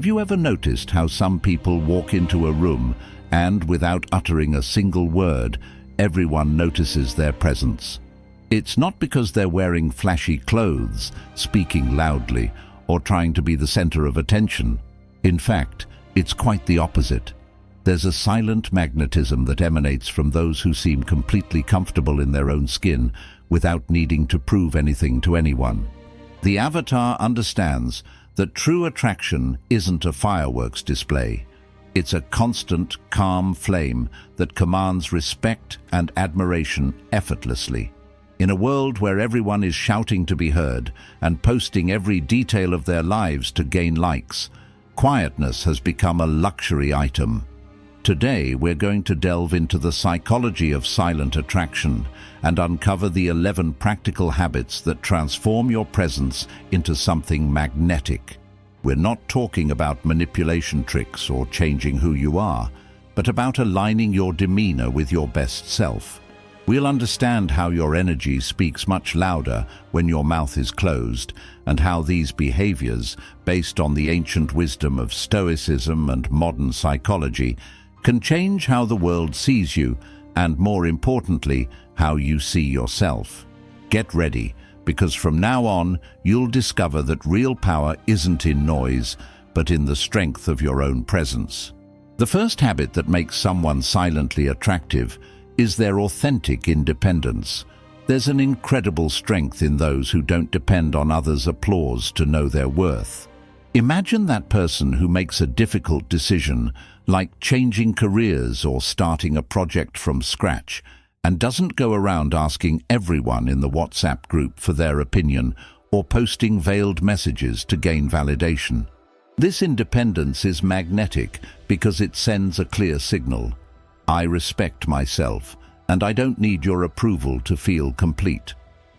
Have you ever noticed how some people walk into a room and, without uttering a single word, everyone notices their presence? It's not because they're wearing flashy clothes, speaking loudly, or trying to be the center of attention. In fact, it's quite the opposite. There's a silent magnetism that emanates from those who seem completely comfortable in their own skin without needing to prove anything to anyone. The avatar understands that true attraction isn't a fireworks display. It's a constant, calm flame that commands respect and admiration effortlessly. In a world where everyone is shouting to be heard and posting every detail of their lives to gain likes, quietness has become a luxury item. Today, we're going to delve into the psychology of silent attraction and uncover the 11 practical habits that transform your presence into something magnetic. We're not talking about manipulation tricks or changing who you are, but about aligning your demeanor with your best self. We'll understand how your energy speaks much louder when your mouth is closed, and how these behaviors, based on the ancient wisdom of Stoicism and modern psychology, can change how the world sees you and, more importantly, how you see yourself. Get ready, because from now on, you'll discover that real power isn't in noise, but in the strength of your own presence. The first habit that makes someone silently attractive is their authentic independence. There's an incredible strength in those who don't depend on others' applause to know their worth. Imagine that person who makes a difficult decision, like changing careers or starting a project from scratch, and doesn't go around asking everyone in the WhatsApp group for their opinion or posting veiled messages to gain validation. This independence is magnetic because it sends a clear signal. I respect myself, and I don't need your approval to feel complete.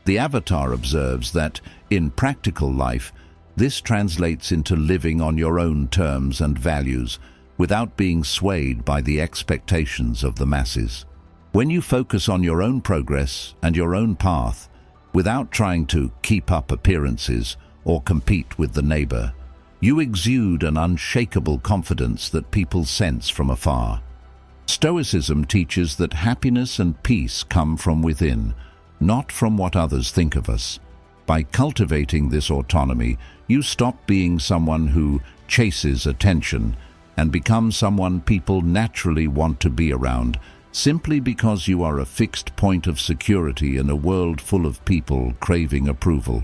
The avatar observes that, in practical life, this translates into living on your own terms and values without being swayed by the expectations of the masses. When you focus on your own progress and your own path, without trying to keep up appearances or compete with the neighbor, you exude an unshakable confidence that people sense from afar. Stoicism teaches that happiness and peace come from within, not from what others think of us. By cultivating this autonomy, you stop being someone who chases attention and become someone people naturally want to be around, simply because you are a fixed point of security in a world full of people craving approval.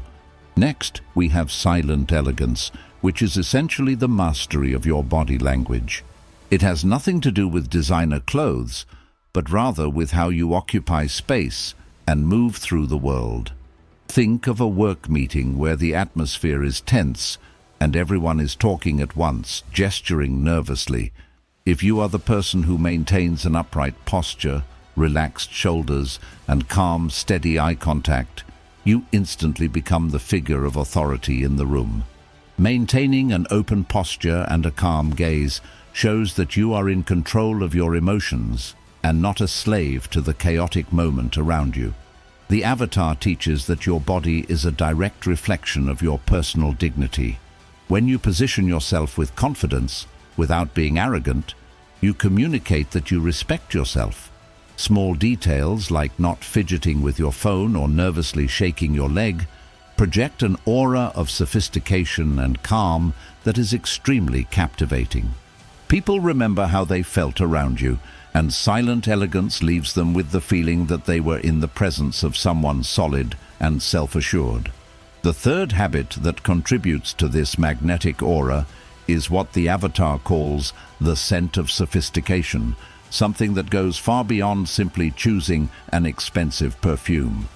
Next, we have silent elegance, which is essentially the mastery of your body language. It has nothing to do with designer clothes, but rather with how you occupy space and move through the world. Think of a work meeting where the atmosphere is tense and everyone is talking at once, gesturing nervously. If you are the person who maintains an upright posture, relaxed shoulders, and calm, steady eye contact, you instantly become the figure of authority in the room. Maintaining an open posture and a calm gaze shows that you are in control of your emotions and not a slave to the chaotic moment around you. The avatar teaches that your body is a direct reflection of your personal dignity. When you position yourself with confidence, without being arrogant, you communicate that you respect yourself. Small details, like not fidgeting with your phone or nervously shaking your leg, project an aura of sophistication and calm that is extremely captivating. People remember how they felt around you, and silent elegance leaves them with the feeling that they were in the presence of someone solid and self-assured. The third habit that contributes to this magnetic aura is what the avatar calls the scent of sophistication, something that goes far beyond simply choosing an expensive perfume.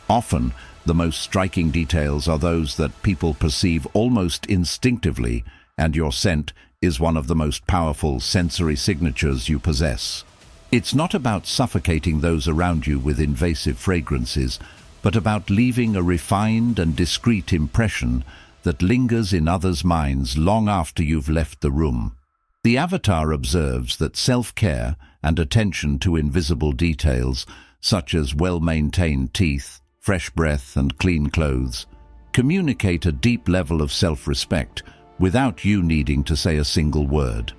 Often, the most striking details are those that people perceive almost instinctively, and your scent is one of the most powerful sensory signatures you possess. It's not about suffocating those around you with invasive fragrances, but about leaving a refined and discreet impression that lingers in others' minds long after you've left the room. The avatar observes that self-care and attention to invisible details, such as well-maintained teeth, fresh breath, and clean clothes, communicate a deep level of self-respect, without you needing to say a single word.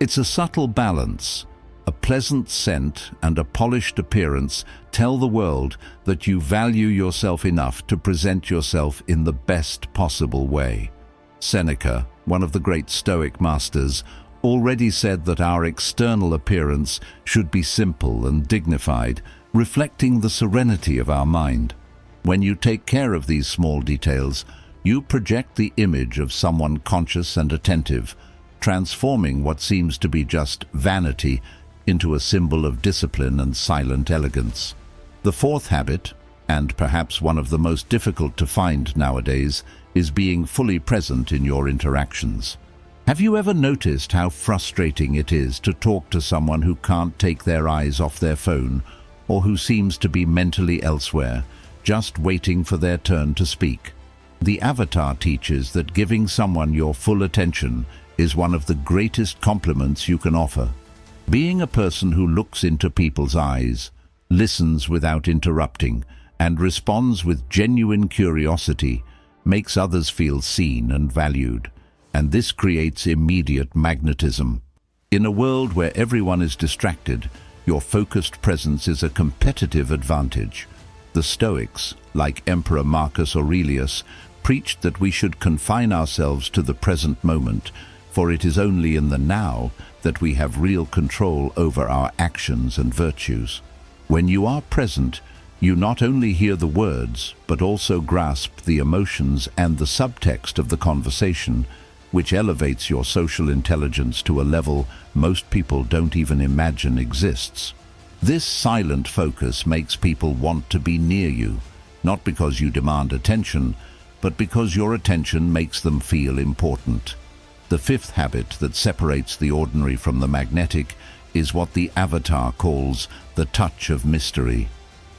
It's a subtle balance. A pleasant scent and a polished appearance tell the world that you value yourself enough to present yourself in the best possible way. Seneca, one of the great Stoic masters, already said that our external appearance should be simple and dignified, reflecting the serenity of our mind. When you take care of these small details, you project the image of someone conscious and attentive, transforming what seems to be just vanity into a symbol of discipline and silent elegance. The fourth habit, and perhaps one of the most difficult to find nowadays, is being fully present in your interactions. Have you ever noticed how frustrating it is to talk to someone who can't take their eyes off their phone or who seems to be mentally elsewhere, just waiting for their turn to speak? The Avatar teaches that giving someone your full attention is one of the greatest compliments you can offer. Being a person who looks into people's eyes, listens without interrupting, and responds with genuine curiosity makes others feel seen and valued, and this creates immediate magnetism. In a world where everyone is distracted, your focused presence is a competitive advantage. The Stoics, like Emperor Marcus Aurelius, preached that we should confine ourselves to the present moment, for it is only in the now that we have real control over our actions and virtues. When you are present, you not only hear the words, but also grasp the emotions and the subtext of the conversation, which elevates your social intelligence to a level most people don't even imagine exists. This silent focus makes people want to be near you, not because you demand attention, but because your attention makes them feel important. The fifth habit that separates the ordinary from the magnetic is what the Avatar calls the touch of mystery.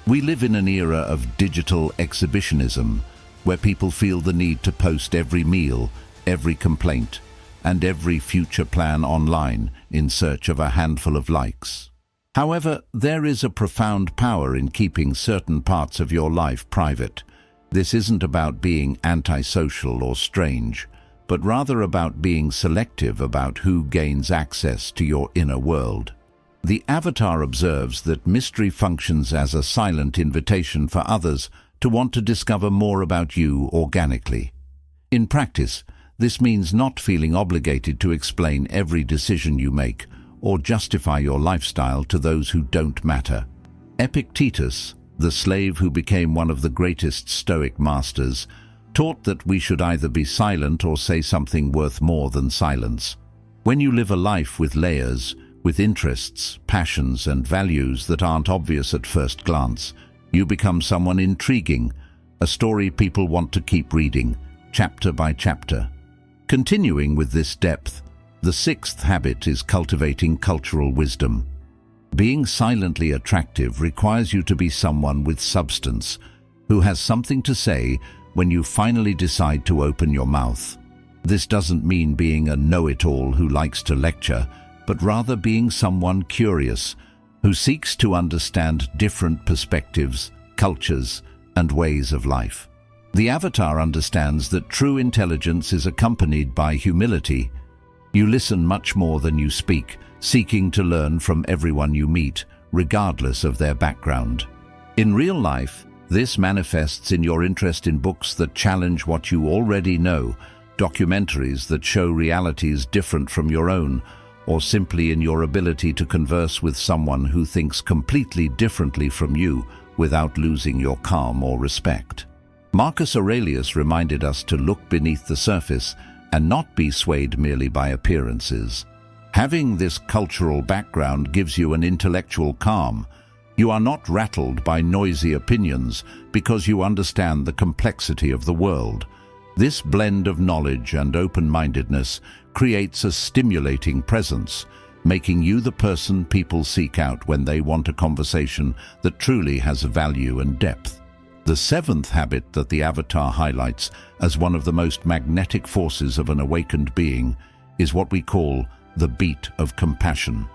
We live in an era of digital exhibitionism, where people feel the need to post every meal, every complaint, and every future plan online in search of a handful of likes. However, there is a profound power in keeping certain parts of your life private. This isn't about being antisocial or strange, but rather about being selective about who gains access to your inner world. The Avatar observes that mystery functions as a silent invitation for others to want to discover more about you organically. In practice, this means not feeling obligated to explain every decision you make or justify your lifestyle to those who don't matter. Epictetus, the slave who became one of the greatest Stoic masters, taught that we should either be silent or say something worth more than silence. When you live a life with layers, with interests, passions, and values that aren't obvious at first glance, you become someone intriguing, a story people want to keep reading, chapter by chapter. Continuing with this depth, the sixth habit is cultivating cultural wisdom. Being silently attractive requires you to be someone with substance, who has something to say when you finally decide to open your mouth. This doesn't mean being a know-it-all who likes to lecture, but rather being someone curious, who seeks to understand different perspectives, cultures, and ways of life. The Avatar understands that true intelligence is accompanied by humility. You listen much more than you speak, seeking to learn from everyone you meet, regardless of their background. In real life, this manifests in your interest in books that challenge what you already know, documentaries that show realities different from your own, or simply in your ability to converse with someone who thinks completely differently from you without losing your calm or respect. Marcus Aurelius reminded us to look beneath the surface and not be swayed merely by appearances. Having this cultural background gives you an intellectual calm. You are not rattled by noisy opinions because you understand the complexity of the world. This blend of knowledge and open-mindedness creates a stimulating presence, making you the person people seek out when they want a conversation that truly has value and depth. The seventh habit that the Avatar highlights as one of the most magnetic forces of an awakened being is what we call the beat of compassion.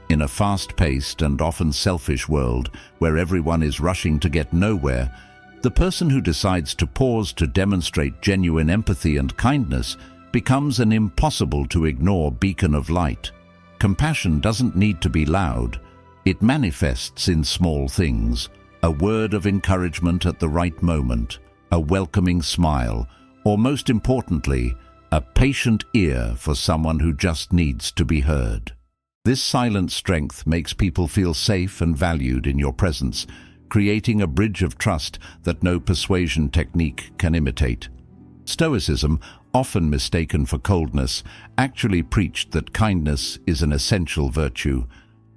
In a fast-paced and often selfish world where everyone is rushing to get nowhere, the person who decides to pause to demonstrate genuine empathy and kindness becomes an impossible to ignore beacon of light. Compassion doesn't need to be loud. It manifests in small things: a word of encouragement at the right moment, a welcoming smile, or most importantly, a patient ear for someone who just needs to be heard. This silent strength makes people feel safe and valued in your presence, creating a bridge of trust that no persuasion technique can imitate. Stoicism, often mistaken for coldness, actually preached that kindness is an essential virtue.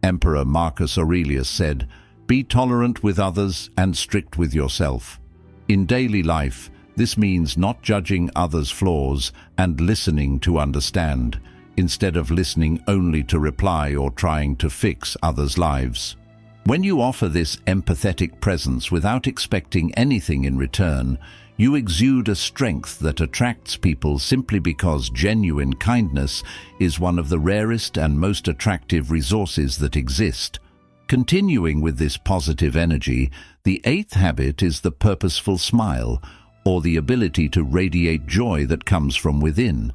Emperor Marcus Aurelius said, "Be tolerant with others and strict with yourself." In daily life, this means not judging others' flaws and listening to understand, instead of listening only to reply or trying to fix others' lives. When you offer this empathetic presence without expecting anything in return, you exude a strength that attracts people simply because genuine kindness is one of the rarest and most attractive resources that exist. Continuing with this positive energy, the eighth habit is the purposeful smile, or the ability to radiate joy that comes from within.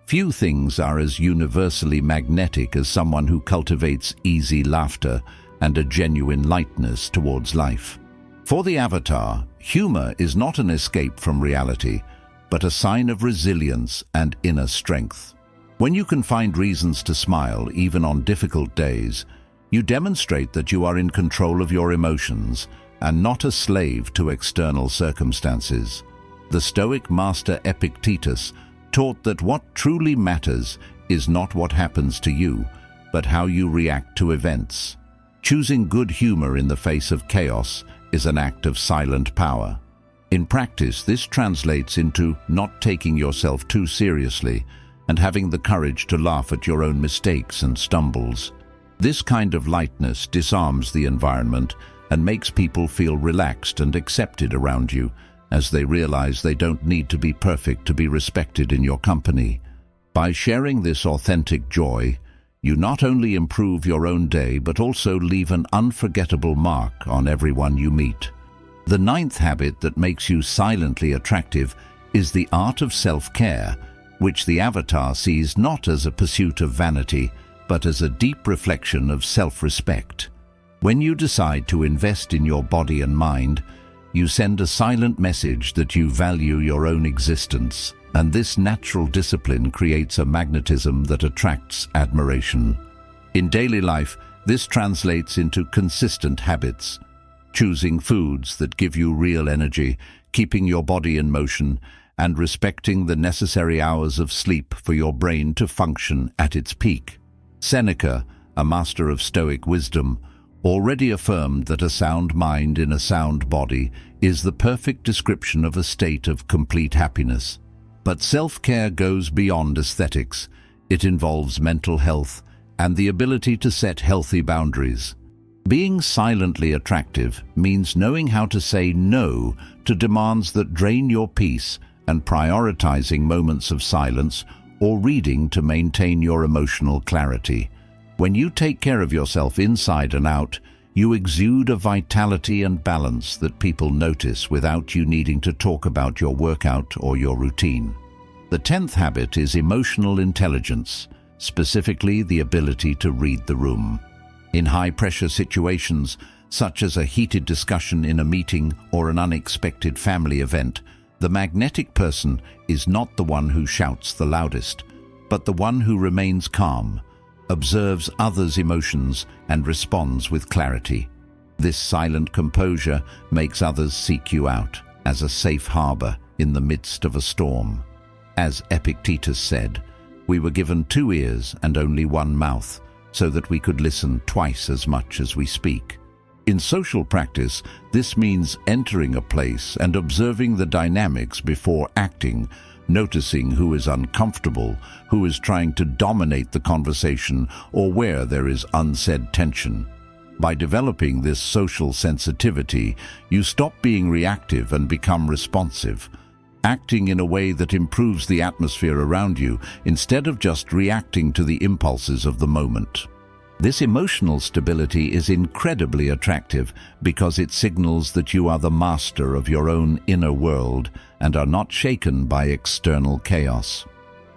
Few things are as universally magnetic as someone who cultivates easy laughter and a genuine lightness towards life. For the avatar, humor is not an escape from reality, but a sign of resilience and inner strength. When you can find reasons to smile even on difficult days, you demonstrate that you are in control of your emotions and not a slave to external circumstances. The Stoic master Epictetus taught that what truly matters is not what happens to you, but how you react to events. Choosing good humor in the face of chaos is an act of silent power. In practice, this translates into not taking yourself too seriously and having the courage to laugh at your own mistakes and stumbles. This kind of lightness disarms the environment and makes people feel relaxed and accepted around you, as they realize they don't need to be perfect to be respected in your company. By sharing this authentic joy, you not only improve your own day but also leave an unforgettable mark on everyone you meet. The ninth habit that makes you silently attractive is the art of self-care, which the avatar sees not as a pursuit of vanity, but as a deep reflection of self-respect. When you decide to invest in your body and mind, you send a silent message that you value your own existence, and this natural discipline creates a magnetism that attracts admiration. In daily life, this translates into consistent habits: choosing foods that give you real energy, keeping your body in motion, and respecting the necessary hours of sleep for your brain to function at its peak. Seneca, a master of Stoic wisdom, already affirmed that a sound mind in a sound body is the perfect description of a state of complete happiness. But self-care goes beyond aesthetics. It involves mental health and the ability to set healthy boundaries. Being silently attractive means knowing how to say no to demands that drain your peace and prioritizing moments of silence or reading to maintain your emotional clarity. When you take care of yourself inside and out, you exude a vitality and balance that people notice without you needing to talk about your workout or your routine. The 10th habit is emotional intelligence, specifically the ability to read the room. In high-pressure situations, such as a heated discussion in a meeting or an unexpected family event, the magnetic person is not the one who shouts the loudest, but the one who remains calm, observes others' emotions, and responds with clarity. This silent composure makes others seek you out as a safe harbor in the midst of a storm. As Epictetus said, "We were given 2 ears and only 1 mouth, so that we could listen twice as much as we speak." In social practice, this means entering a place and observing the dynamics before acting, noticing who is uncomfortable, who is trying to dominate the conversation, or where there is unsaid tension. By developing this social sensitivity, you stop being reactive and become responsive, acting in a way that improves the atmosphere around you instead of just reacting to the impulses of the moment. This emotional stability is incredibly attractive because it signals that you are the master of your own inner world and are not shaken by external chaos.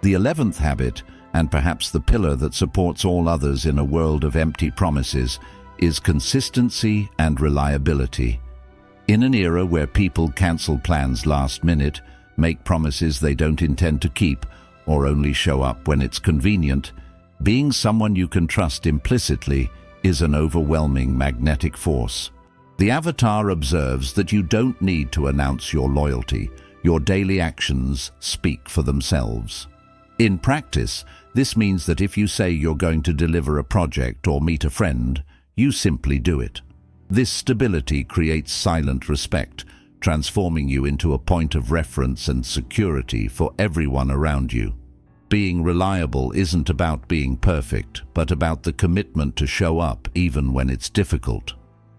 The 11th habit, and perhaps the pillar that supports all others in a world of empty promises, is consistency and reliability. In an era where people cancel plans last minute, make promises they don't intend to keep, or only show up when it's convenient, being someone you can trust implicitly is an overwhelming magnetic force. The avatar observes that you don't need to announce your loyalty. Your daily actions speak for themselves. In practice, this means that if you say you're going to deliver a project or meet a friend, you simply do it. This stability creates silent respect, transforming you into a point of reference and security for everyone around you. Being reliable isn't about being perfect, but about the commitment to show up even when it's difficult.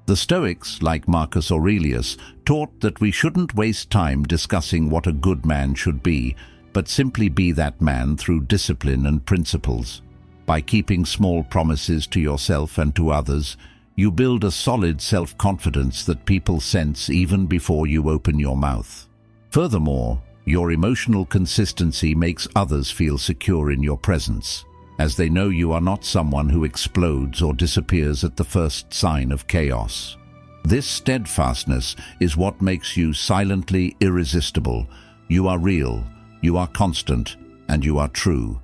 The Stoics, like Marcus Aurelius, taught that we shouldn't waste time discussing what a good man should be, but simply be that man through discipline and principles. By keeping small promises to yourself and to others, you build a solid self-confidence that people sense even before you open your mouth. Furthermore, your emotional consistency makes others feel secure in your presence, as they know you are not someone who explodes or disappears at the first sign of chaos. This steadfastness is what makes you silently irresistible. You are real, you are constant, and you are true.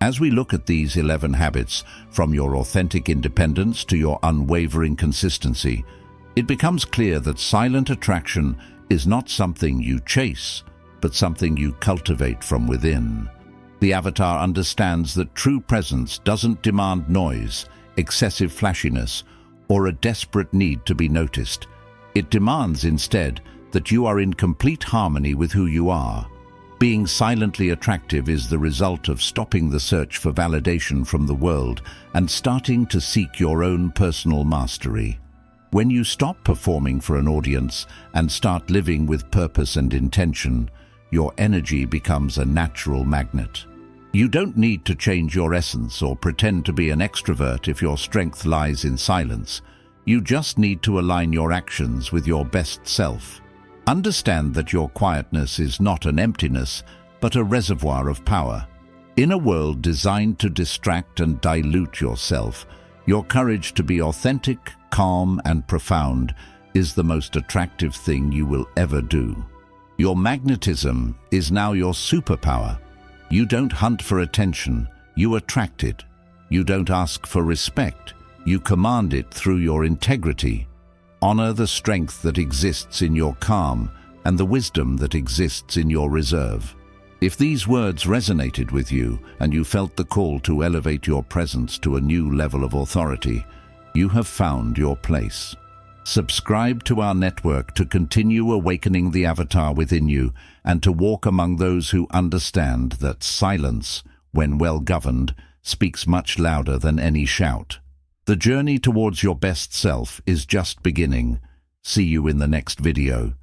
As we look at these 11 habits, from your authentic independence to your unwavering consistency, it becomes clear that silent attraction is not something you chase, but something you cultivate from within. The avatar understands that true presence doesn't demand noise, excessive flashiness, or a desperate need to be noticed. It demands instead that you are in complete harmony with who you are. Being silently attractive is the result of stopping the search for validation from the world and starting to seek your own personal mastery. When you stop performing for an audience and start living with purpose and intention, your energy becomes a natural magnet. You don't need to change your essence or pretend to be an extrovert if your strength lies in silence. You just need to align your actions with your best self. Understand that your quietness is not an emptiness, but a reservoir of power. In a world designed to distract and dilute yourself, your courage to be authentic, calm, and profound is the most attractive thing you will ever do. Your magnetism is now your superpower. You don't hunt for attention, you attract it. You don't ask for respect, you command it through your integrity. Honor the strength that exists in your calm and the wisdom that exists in your reserve. If these words resonated with you and you felt the call to elevate your presence to a new level of authority, you have found your place. Subscribe to our network to continue awakening the avatar within you and to walk among those who understand that silence, when well governed, speaks much louder than any shout. The journey towards your best self is just beginning. See you in the next video.